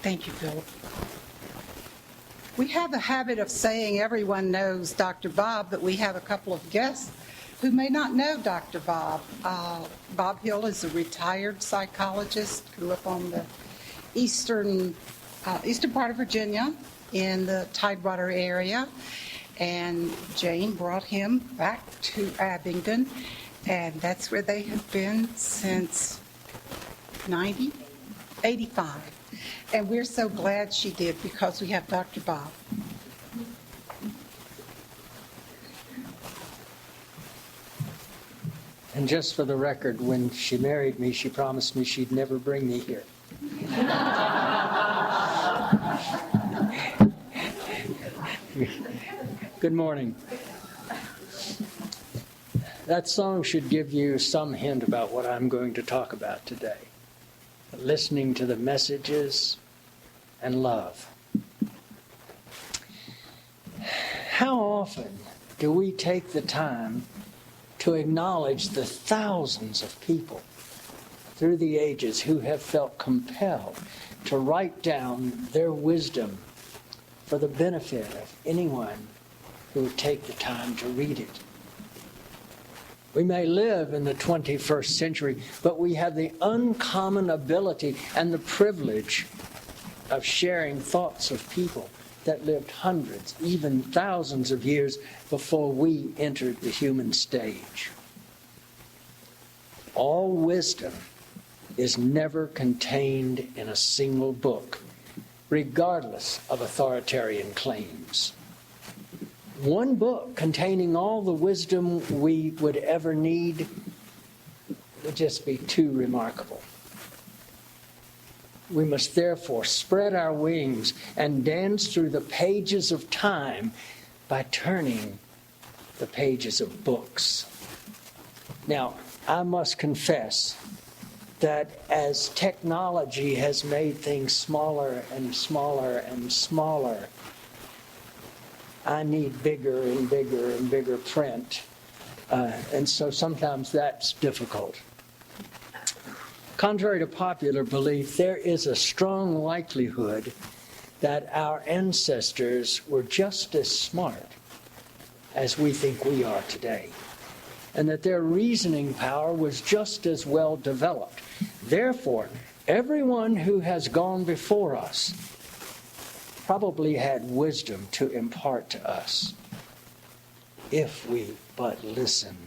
Thank you, Philip. We have the habit of saying everyone knows Dr. Bob, but we have a couple of guests who may not know Dr. Bob. Bob Hill is a retired psychologist, grew up on the eastern part of Virginia in the Tidewater area, and Jane brought him back to Abingdon, and that's where they have been since 1985. And we're so glad she did because we have Dr. Bob. And just for the record, when she married me, she promised me she'd never bring me here. Good morning. That song should give you some hint about what I'm going to talk about today. Listening to the messages and love. How often do we take the time to acknowledge the thousands of people through the ages who have felt compelled to write down their wisdom for the benefit of anyone who would take the time to read it? We may live in the 21st century, but we have the uncommon ability and the privilege of sharing thoughts of people that lived hundreds, even thousands of years before we entered the human stage. All wisdom is never contained in a single book, regardless of authoritarian claims. One book containing all the wisdom we would ever need would just be too remarkable. We must therefore spread our wings and dance through the pages of time by turning the pages of books. Now, I must confess that as technology has made things smaller and smaller and smaller, I need bigger and bigger and bigger print. And so sometimes that's difficult. Contrary to popular belief, there is a strong likelihood that our ancestors were just as smart as we think we are today, and that their reasoning power was just as well developed. Therefore, everyone who has gone before us probably had wisdom to impart to us, if we but listen.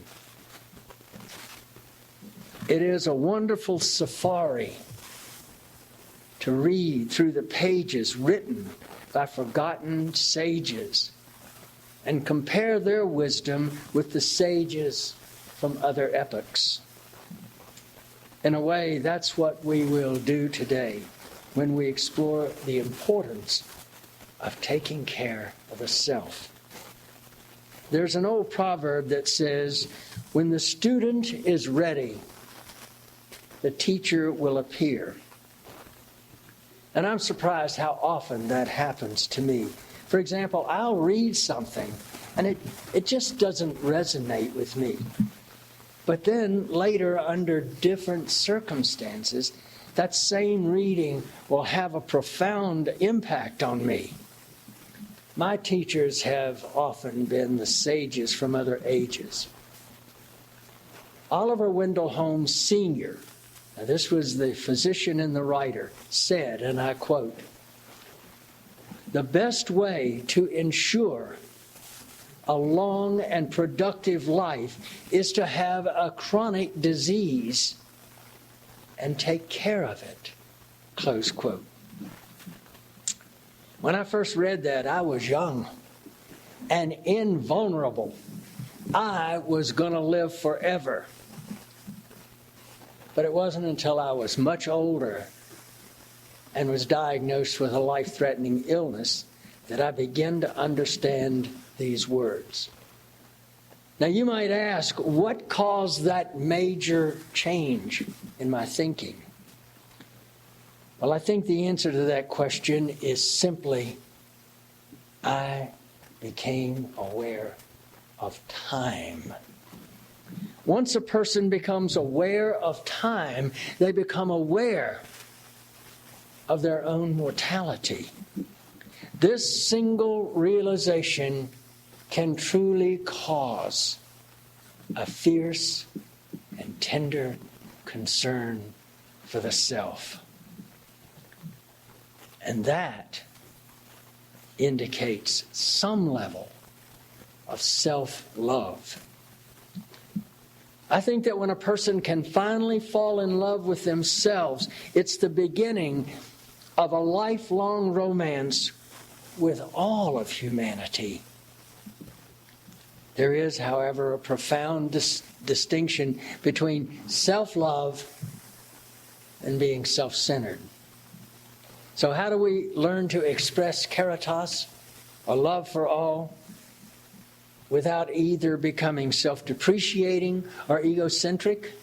It is a wonderful safari to read through the pages written by forgotten sages and compare their wisdom with the sages from other epochs. In a way, that's what we will do today when we explore the importance of taking care of the self. There's an old proverb that says, when the student is ready, the teacher will appear. And I'm surprised how often that happens to me. For example, I'll read something and it just doesn't resonate with me. But then later, under different circumstances, that same reading will have a profound impact on me. My teachers have often been the sages from other ages. Oliver Wendell Holmes Sr., now this was the physician and the writer, said, and I quote, "The best way to ensure a long and productive life is to have a chronic disease and take care of it." Close quote. When I first read that, I was young and invulnerable. I was going to live forever. But it wasn't until I was much older and was diagnosed with a life-threatening illness that I began to understand these words. Now you might ask, what caused that major change in my thinking? Well, I think the answer to that question is simply, I became aware of time. Once a person becomes aware of time, they become aware of their own mortality. This single realization can truly cause a fierce and tender concern for the self. And that indicates some level of self-love. I think that when a person can finally fall in love with themselves, it's the beginning of a lifelong romance with all of humanity. There is, however, a profound distinction between self-love and being self-centered. So how do we learn to express caritas, or love for all, without either becoming self-depreciating or egocentric?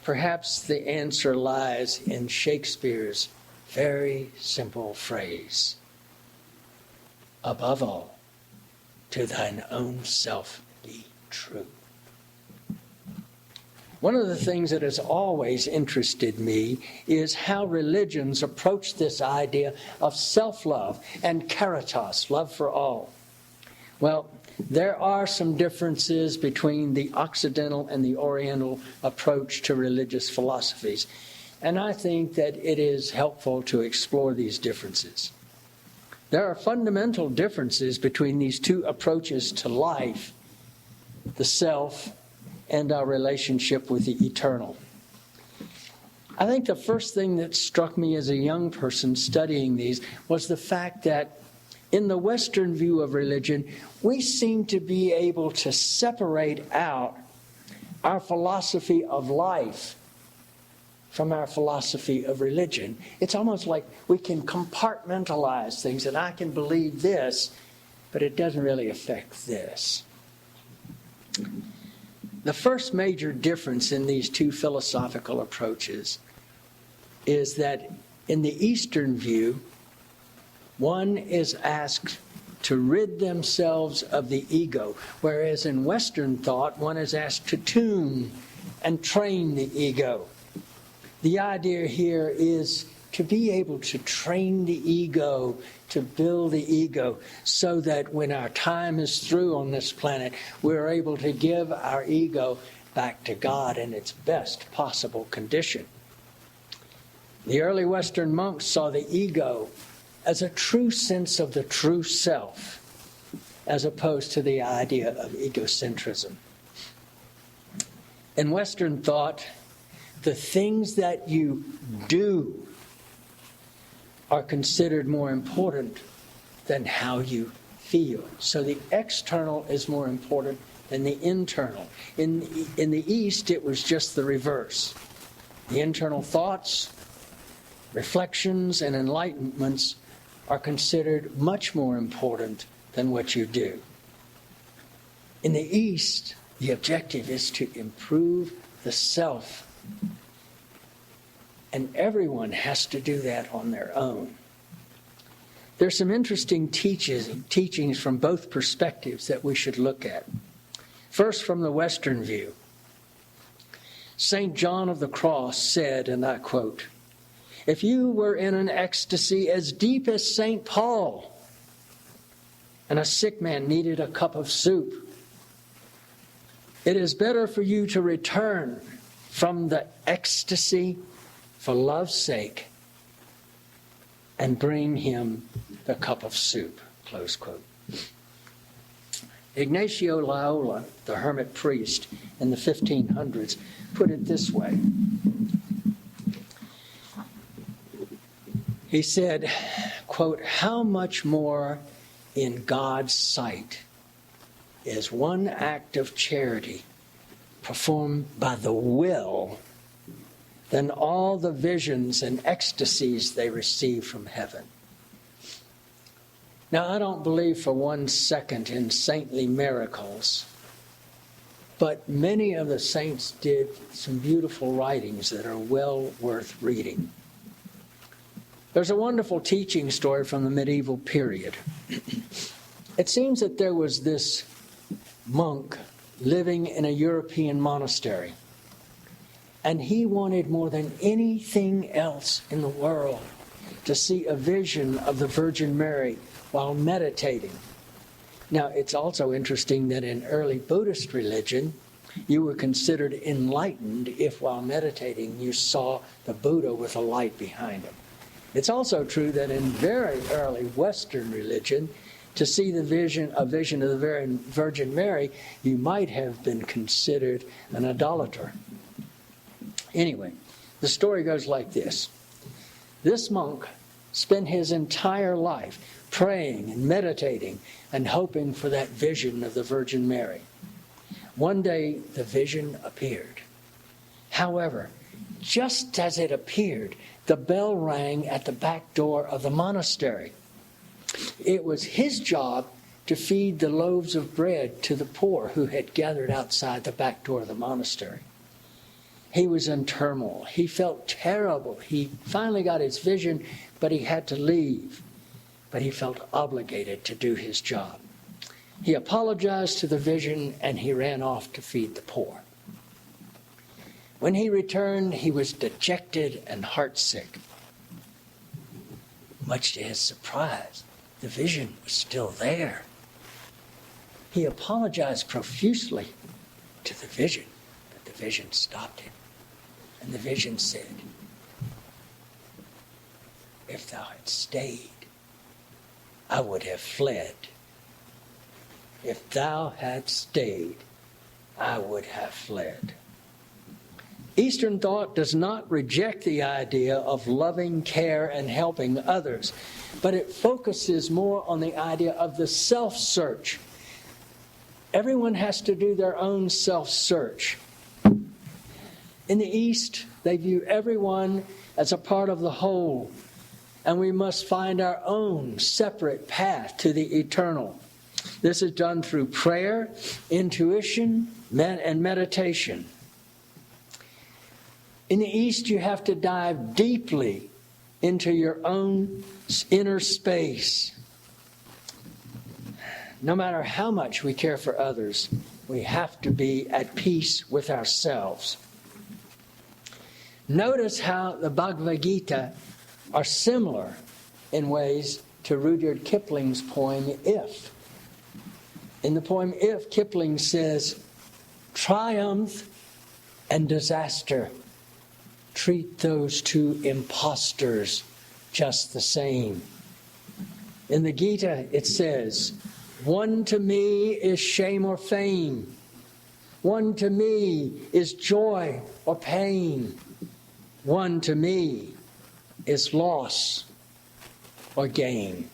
Perhaps the answer lies in Shakespeare's very simple phrase, above all, to thine own self be true. One of the things that has always interested me is how religions approach this idea of self-love and caritas, love for all. Well, there are some differences between the Occidental and the Oriental approach to religious philosophies, and I think that it is helpful to explore these differences. There are fundamental differences between these two approaches to life, the self, and our relationship with the eternal. I think the first thing that struck me as a young person studying these was the fact that in the Western view of religion, we seem to be able to separate out our philosophy of life from our philosophy of religion. It's almost like we can compartmentalize things, and I can believe this, but it doesn't really affect this. The first major difference in these two philosophical approaches is that in the Eastern view, one is asked to rid themselves of the ego, whereas in Western thought, one is asked to tune and train the ego. The idea here is to be able to train the ego, to build the ego, so that when our time is through on this planet, we're able to give our ego back to God in its best possible condition. The early Western monks saw the ego as a true sense of the true self, as opposed to the idea of egocentrism. In Western thought, the things that you do are considered more important than how you feel. So the external is more important than the internal. In the East, it was just the reverse. The internal thoughts, reflections, and enlightenments are considered much more important than what you do. In the East, the objective is to improve the self. And everyone has to do that on their own. There's some interesting teachings from both perspectives that we should look at. First, from the Western view. St. John of the Cross said, and I quote, "If you were in an ecstasy as deep as St. Paul, and a sick man needed a cup of soup, it is better for you to return from the ecstasy for love's sake and bring him the cup of soup," close quote. Ignacio Loyola, the hermit priest in the 1500s, put it this way. He said, quote, "How much more in God's sight is one act of charity performed by the will than all the visions and ecstasies they receive from heaven." Now, I don't believe for 1 second in saintly miracles, but many of the saints did some beautiful writings that are well worth reading. There's a wonderful teaching story from the medieval period. It seems that there was this monk living in a European monastery. And he wanted more than anything else in the world to see a vision of the Virgin Mary while meditating. Now, it's also interesting that in early Buddhist religion, you were considered enlightened if while meditating you saw the Buddha with a light behind him. It's also true that in very early Western religion, to see a vision of the very Virgin Mary, you might have been considered an idolater. Anyway, the story goes like this. This monk spent his entire life praying and meditating and hoping for that vision of the Virgin Mary. One day, the vision appeared. However, just as it appeared, the bell rang at the back door of the monastery. It was his job to feed the loaves of bread to the poor who had gathered outside the back door of the monastery. He was in turmoil. He felt terrible. He finally got his vision, but he had to leave. But he felt obligated to do his job. He apologized to the vision and he ran off to feed the poor. When he returned, he was dejected and heartsick. Much to his surprise, the vision was still there. He apologized profusely to the vision, but the vision stopped him. And the vision said, "If thou had stayed, I would have fled. If thou had stayed, I would have fled." Eastern thought does not reject the idea of loving, care, and helping others, but it focuses more on the idea of the self-search. Everyone has to do their own self-search. In the East, they view everyone as a part of the whole, and we must find our own separate path to the eternal. This is done through prayer, intuition, and meditation. In the East, you have to dive deeply into your own inner space. No matter how much we care for others, we have to be at peace with ourselves. Notice how the Bhagavad Gita are similar in ways to Rudyard Kipling's poem, If. In the poem If, Kipling says, "Triumph and disaster, treat those two impostors just the same." In the Gita, it says, "One to me is shame or fame. One to me is joy or pain. One to me is loss or gain."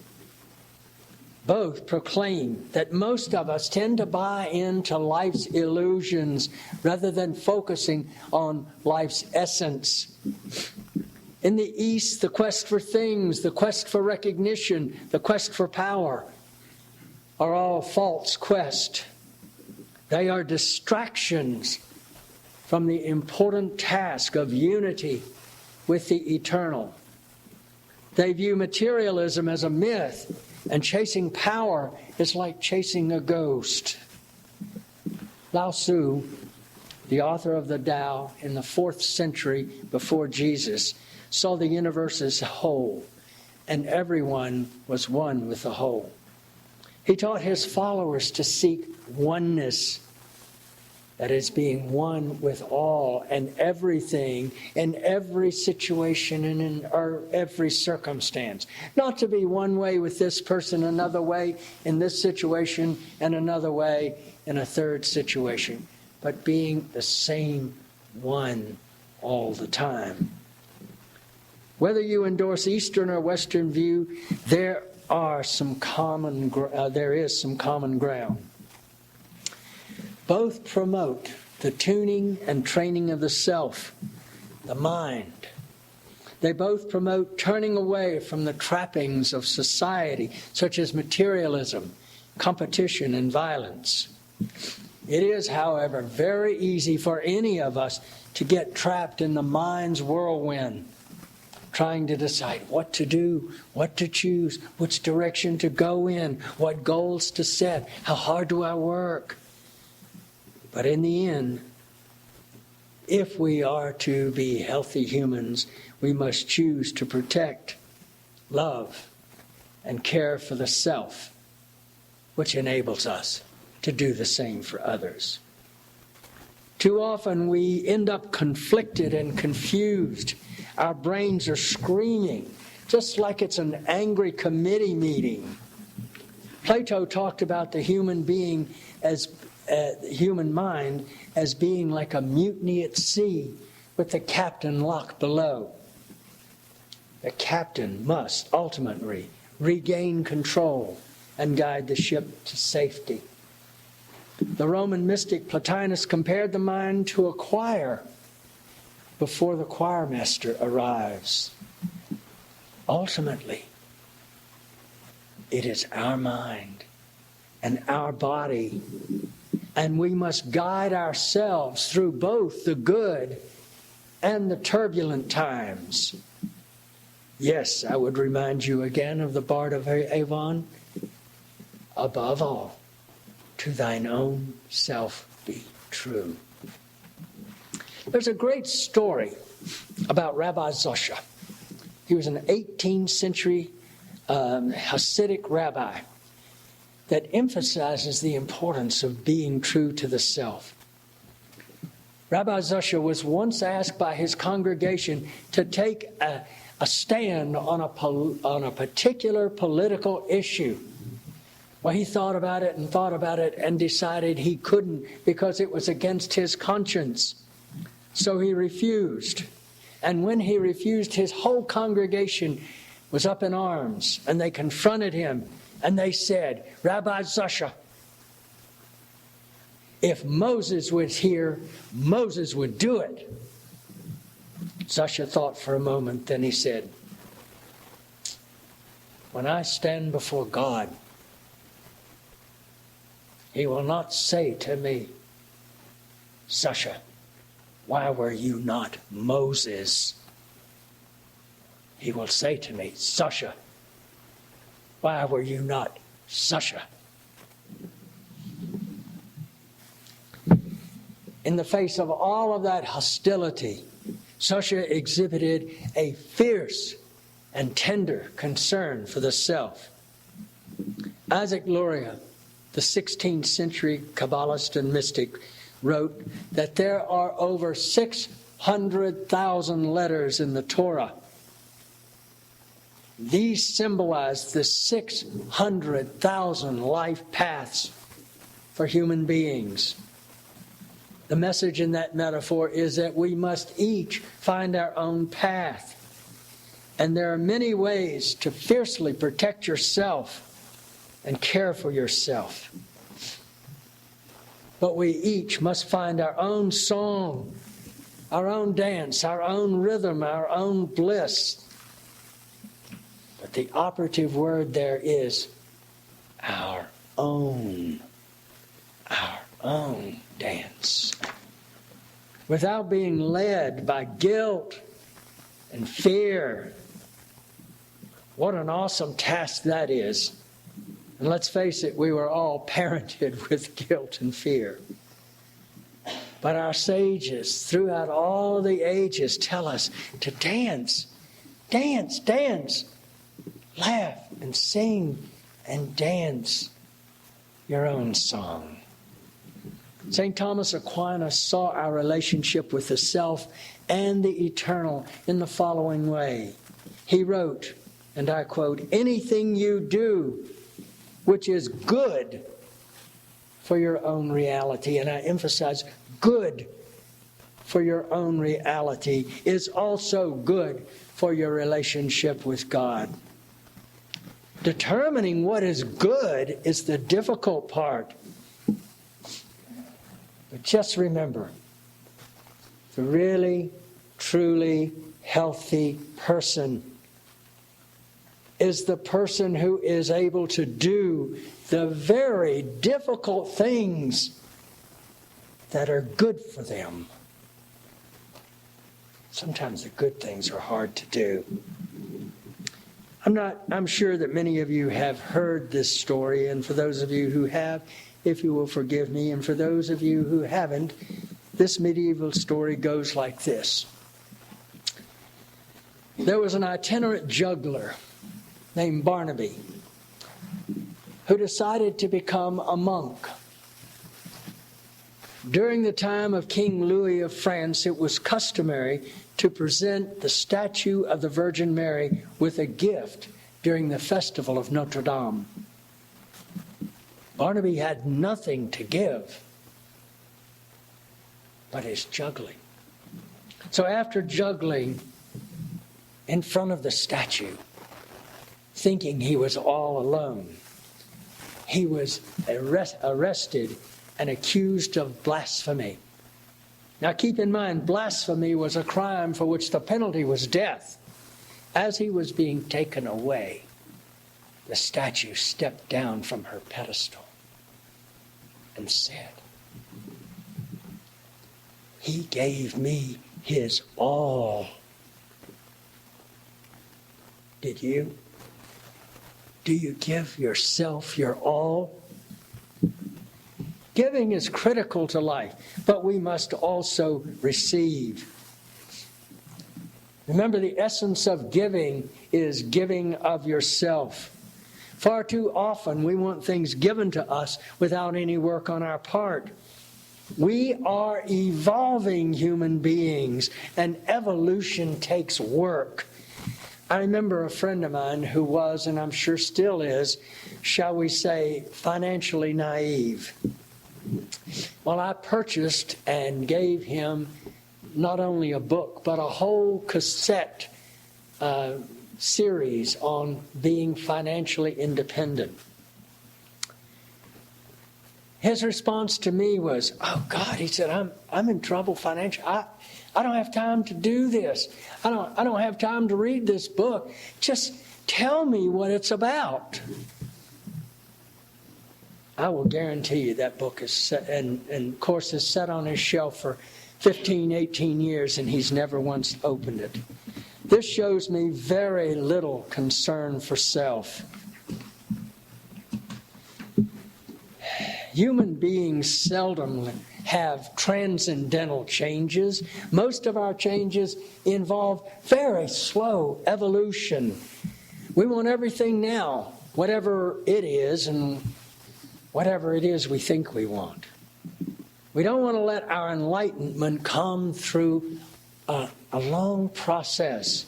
Both proclaim that most of us tend to buy into life's illusions rather than focusing on life's essence. In the East, the quest for things, the quest for recognition, the quest for power are all false quests. They are distractions from the important task of unity with the eternal. They view materialism as a myth, and chasing power is like chasing a ghost. Lao Tzu, the author of the Tao in the 4th century before Jesus, saw the universe as a whole, and everyone was one with the whole. He taught his followers to seek oneness, that is, being one with all and everything in every situation and in every circumstance. Not to be one way with this person, another way in this situation, and another way in a third situation, but being the same one all the time. Whether you endorse Eastern or Western view, there is some common ground. Both promote the tuning and training of the self, the mind. They both promote turning away from the trappings of society, such as materialism, competition, and violence. It is, however, very easy for any of us to get trapped in the mind's whirlwind, trying to decide what to do, what to choose, which direction to go in, what goals to set, how hard do I work. But in the end, if we are to be healthy humans, we must choose to protect, love, and care for the self, which enables us to do the same for others. Too often we end up conflicted and confused. Our brains are screaming, just like it's an angry committee meeting. Plato talked about the human being as human mind as being like a mutiny at sea with the captain locked below. The captain must ultimately regain control and guide the ship to safety. The Roman mystic Plotinus compared the mind to a choir before the choirmaster arrives. Ultimately, it is our mind and our body, and we must guide ourselves through both the good and the turbulent times. Yes, I would remind you again of the Bard of Avon. Above all, to thine own self be true. There's a great story about Rabbi Zosha. He was an 18th century Hasidic rabbi that emphasizes the importance of being true to the self. Rabbi Zosha was once asked by his congregation to take a stand on a particular political issue. Well, he thought about it and decided he couldn't because it was against his conscience. So he refused. And when he refused, his whole congregation was up in arms, and they confronted him, and they said, Rabbi Zosha, if Moses was here, Moses would do it. Zosha thought for a moment, then he said, when I stand before God, He will not say to me, Zosha, why were you not Moses? He will say to me, Zosha, why were you not Zosha? In the face of all of that hostility, Zosha exhibited a fierce and tender concern for the self. Isaac Luria, the 16th century Kabbalist and mystic, wrote that there are over 600,000 letters in the Torah. These symbolize the 600,000 life paths for human beings. The message in that metaphor is that we must each find our own path. And there are many ways to fiercely protect yourself and care for yourself. But we each must find our own song, our own dance, our own rhythm, our own bliss. But the operative word there is our own dance. Without being led by guilt and fear. What an awesome task that is. And let's face it, we were all parented with guilt and fear. But our sages throughout all the ages tell us to dance, dance, dance, laugh and sing and dance your own song. St. Thomas Aquinas saw our relationship with the self and the eternal in the following way. He wrote, and I quote, anything you do which is good for your own reality, and I emphasize good for your own reality, is also good for your relationship with God. Determining what is good is the difficult part. But just remember, the really, truly healthy person is the person who is able to do the very difficult things that are good for them. Sometimes the good things are hard to do. I'm sure that many of you have heard this story, and for those of you who have, if you will forgive me, and for those of you who haven't, This medieval story goes like this. There was an itinerant juggler named Barnaby who decided to become a monk. During the time of King Louis of France, it was customary to present the statue of the Virgin Mary with a gift during the festival of Notre Dame. Barnaby had nothing to give but his juggling. So after juggling in front of the statue, thinking he was all alone, he was arrested and accused of blasphemy. Now keep in mind, blasphemy was a crime for which the penalty was death. As he was being taken away, the statue stepped down from her pedestal and said, "He gave me his all." Did you? Do you give yourself your all? Giving is critical to life, but we must also receive. Remember, the essence of giving is giving of yourself. Far too often we want things given to us without any work on our part. We are evolving human beings, and evolution takes work. I remember a friend of mine who was, and I'm sure still is, shall we say, financially naive. Well, I purchased and gave him not only a book, but a whole cassette series on being financially independent. His response to me was, "Oh God," he said, I'm in trouble financially. I don't have time to do this. I don't have time to read this book. Just tell me what it's about." I will guarantee you that book is set, and of course is set on his shelf for 15, 18 years, and he's never once opened it. This shows me very little concern for self. Human beings seldom have transcendental changes. Most of our changes involve very slow evolution. We want everything now, whatever it is, and whatever it is we think we want. We don't want to let our enlightenment come through a long process.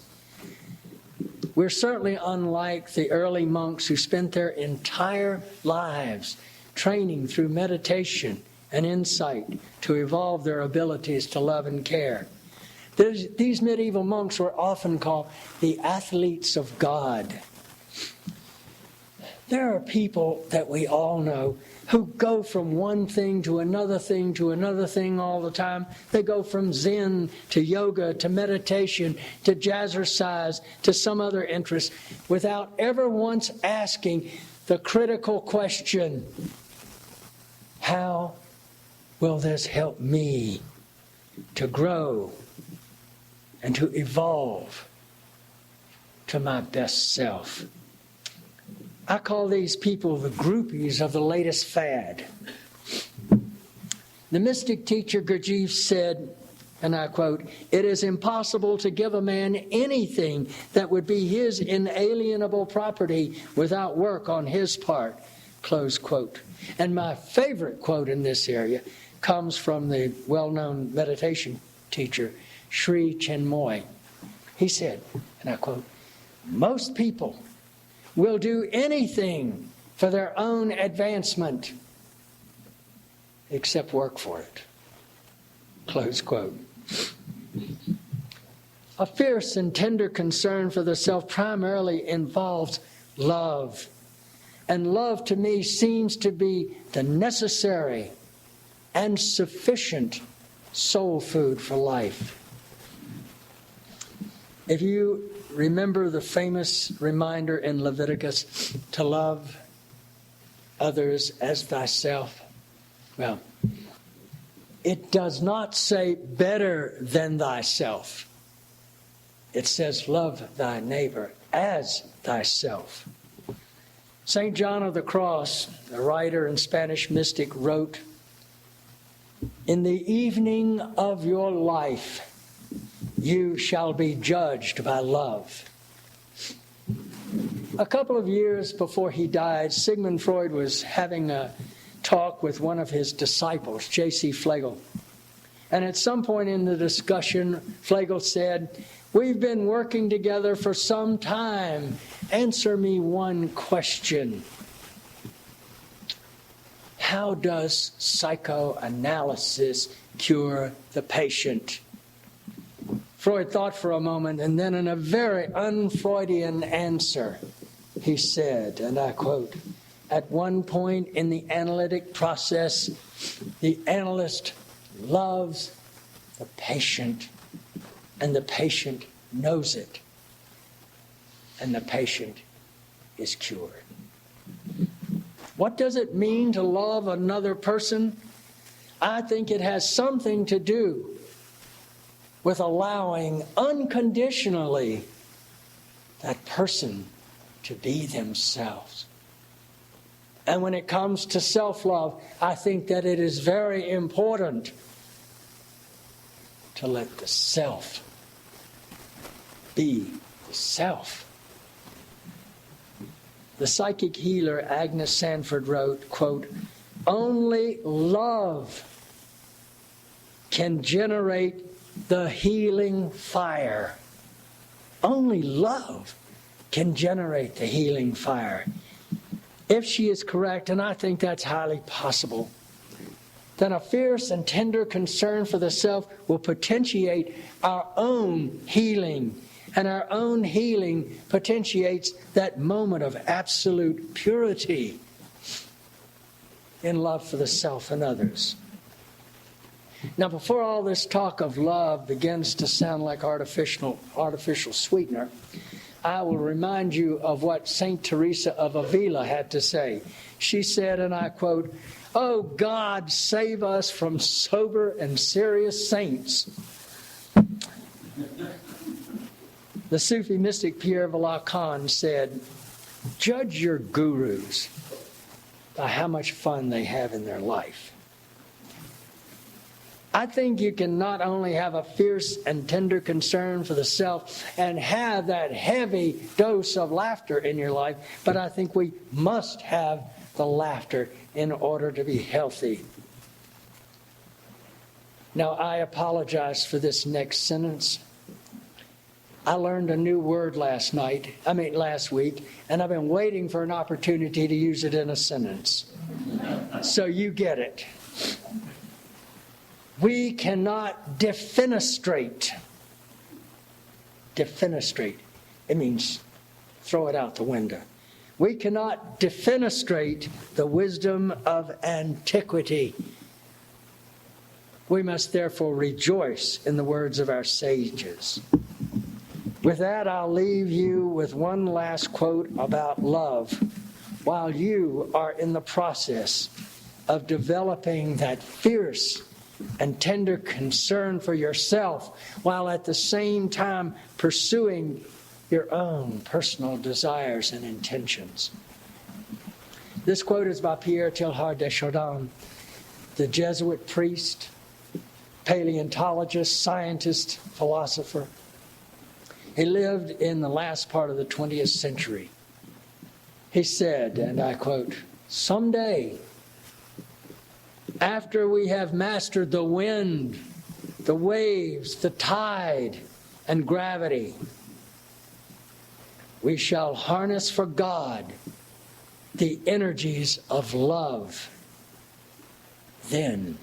We're certainly unlike the early monks who spent their entire lives training through meditation and insight to evolve their abilities to love and care. These medieval monks were often called the athletes of God. There are people that we all know who go from one thing to another thing to another thing all the time. They go from Zen to yoga to meditation to jazzercise to some other interest without ever once asking the critical question, how will this help me to grow and to evolve to my best self? I call these people the groupies of the latest fad. The mystic teacher Gurdjieff said, and I quote, "It is impossible to give a man anything that would be his inalienable property without work on his part," close quote. And my favorite quote in this area comes from the well-known meditation teacher, Sri Chinmoy. He said, and I quote, "Most people will do anything for their own advancement except work for it." Close quote. A fierce and tender concern for the self primarily involves love. And love to me seems to be the necessary and sufficient soul food for life. If you remember the famous reminder in Leviticus to love others as thyself, well, it does not say better than thyself. It says love thy neighbor as thyself. St. John of the Cross, a writer and Spanish mystic, wrote, In the evening of your life, you shall be judged by love. A couple of years before he died, Sigmund Freud was having a talk with one of his disciples, J.C. Flegel. And at some point in the discussion, Flegel said, "We've been working together for some time. Answer me one question. How does psychoanalysis cure the patient?" Freud thought for a moment, and then in a very un-Freudian answer, he said, and I quote, "At one point in the analytic process, the analyst loves the patient, and the patient knows it, and the patient is cured." What does it mean to love another person? I think it has something to do with allowing unconditionally that person to be themselves. And when it comes to self-love, I think that it is very important to let the self be the self. The psychic healer Agnes Sanford wrote, quote, "Only love can generate the healing fire." Only love can generate the healing fire. If she is correct, and I think that's highly possible, then a fierce and tender concern for the self will potentiate our own healing, and our own healing potentiates that moment of absolute purity in love for the self and others. Now, before all this talk of love begins to sound like artificial sweetener, I will remind you of what St. Teresa of Avila had to say. She said, and I quote, "Oh God, save us from sober and serious saints." The Sufi mystic Pierre Vilar-Khan said, "Judge your gurus by how much fun they have in their life." I think you can not only have a fierce and tender concern for the self and have that heavy dose of laughter in your life, but I think we must have the laughter in order to be healthy. Now, I apologize for this next sentence. I learned a new word last week, and I've been waiting for an opportunity to use it in a sentence. So you get it. We cannot defenestrate. Defenestrate. It means throw it out the window. We cannot defenestrate the wisdom of antiquity. We must therefore rejoice in the words of our sages. With that, I'll leave you with one last quote about love. While you are in the process of developing that fierce and tender concern for yourself, while at the same time pursuing your own personal desires and intentions. This quote is by Pierre Teilhard de Chardin, the Jesuit priest, paleontologist, scientist, philosopher. He lived in the last part of the 20th century. He said, and I quote, "Someday, after we have mastered the wind, the waves, the tide, and gravity, we shall harness for God the energies of love. Then,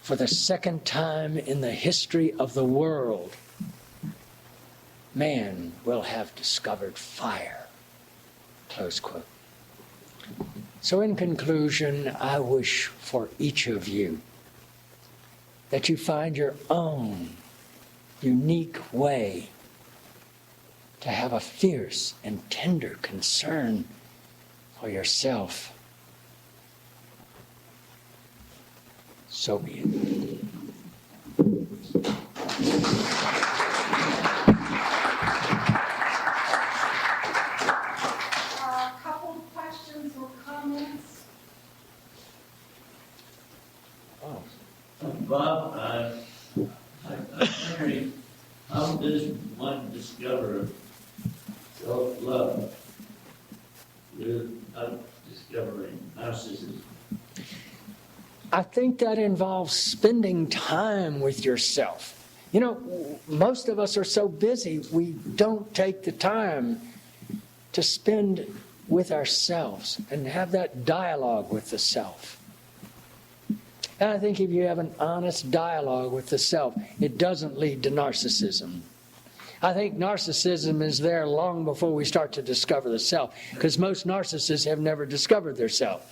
for the second time in the history of the world, man will have discovered fire." Close quote. So in conclusion, I wish for each of you that you find your own unique way to have a fierce and tender concern for yourself. So be it. I think that involves spending time with yourself. You know, most of us are so busy, we don't take the time to spend with ourselves and have that dialogue with the self. And I think if you have an honest dialogue with the self, it doesn't lead to narcissism. I think narcissism is there long before we start to discover the self, because most narcissists have never discovered their self.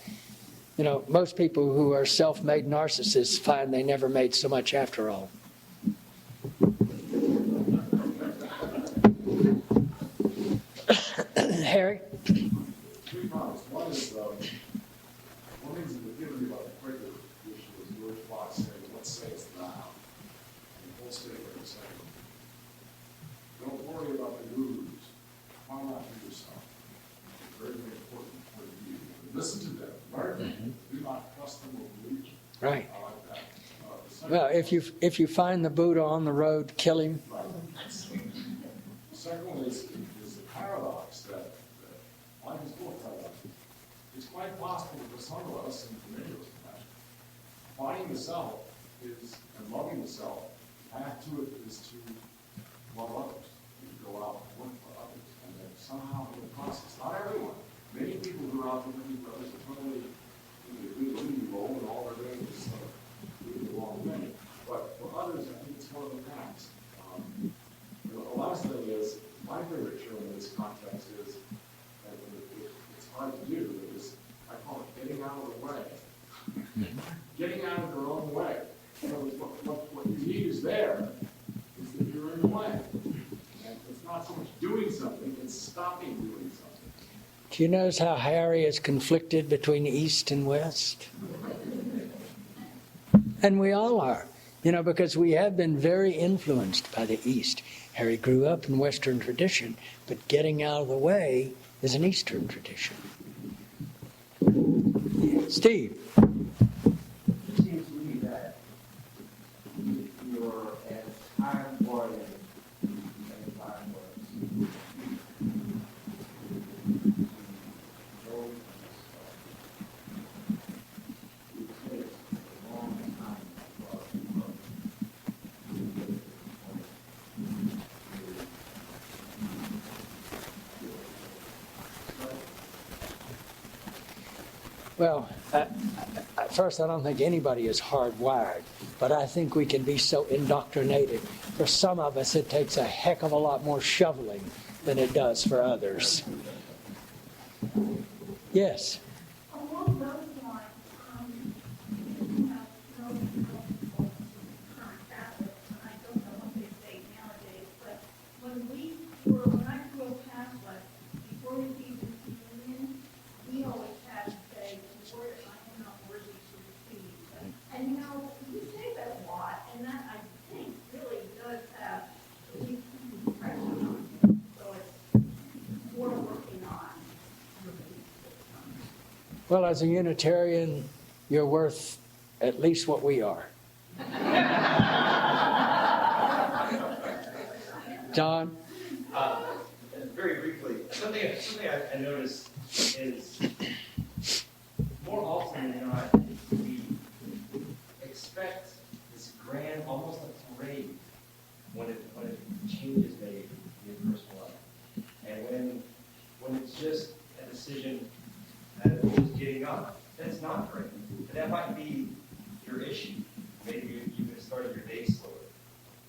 You know, most people who are self-made narcissists find they never made so much after all. Harry? Two comments. One is, one thing that given me about the Quaker issue is George Fox saying, "What sayest thou?" And the whole statement is saying, don't worry about the gurus. Why not do yourself? It's very, very important for you. Listen to them. Learn from them. Do not trust them or believe them. Right. I like that. Well, if you find the Buddha on the road, kill him. Right. The second one is the paradox that life is full of paradoxes. It's quite possible for some of us, and for many of us, finding the self is, and loving the self, the path to it is to love others, and to go out and work for others, and then somehow in the process, not everyone, many people who are out there looking for others are totally in the good leading role, and all they're doing is doing the wrong thing. But for others, I think it's one of the paths. The last thing is, my favorite term in this context is, and it's hard to do, is I call it getting out of the way. Getting out of your own way. In other words, what you need is there, is that you're in the way. And it's not so much doing something, it's stopping doing something. Do you notice how Harry is conflicted between East and West? And we all are, you know, because we have been very influenced by the East. Harry grew up in Western tradition, but getting out of the way is an Eastern tradition. Steve. It seems to me that you're as hard-boiled as time was. Well, at first, I don't think anybody is hardwired, but I think we can be so indoctrinated. For some of us, it takes a heck of a lot more shoveling than it does for others. Yes? Along those lines, you have no people current Catholics, and I don't know what they say nowadays, but when I grew up Catholic, before we received the communion, we always had to say, Lord, I am not worthy to receive. And you know, we say that a lot, and that I think really does have at least some pressure on it. So it's we're working on. Well, as a Unitarian, you're worth at least what we are. John? Very briefly, something I noticed is more often than not, we expect this grand, almost a parade when a change is made in your personal life. And when it's just a decision that is getting up, that's not great. And that might be your issue. Maybe you could have started your day slower.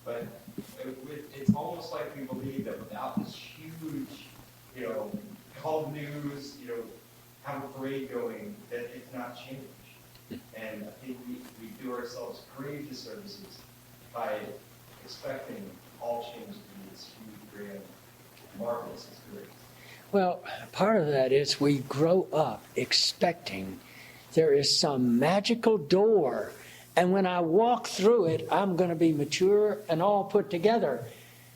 But it's almost like we believe that without this huge, call the news, have a parade going, that it's not change. And I think we do ourselves grave disservices by expecting all change to be this huge, grand, marvelous experience. Well, part of that is we grow up expecting there is some magical door, and when I walk through it, I'm going to be mature and all put together.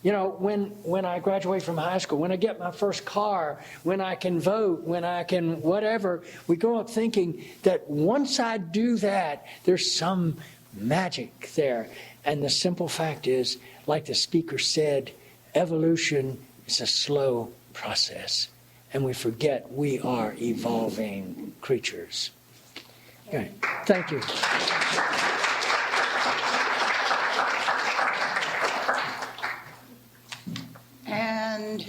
You know, when I graduate from high school, when I get my first car, when I can vote, when I can whatever, we grow up thinking that once I do that, there's some magic there. And the simple fact is, like the speaker said, evolution is a slow process. And we forget we are evolving creatures. Okay, thank you.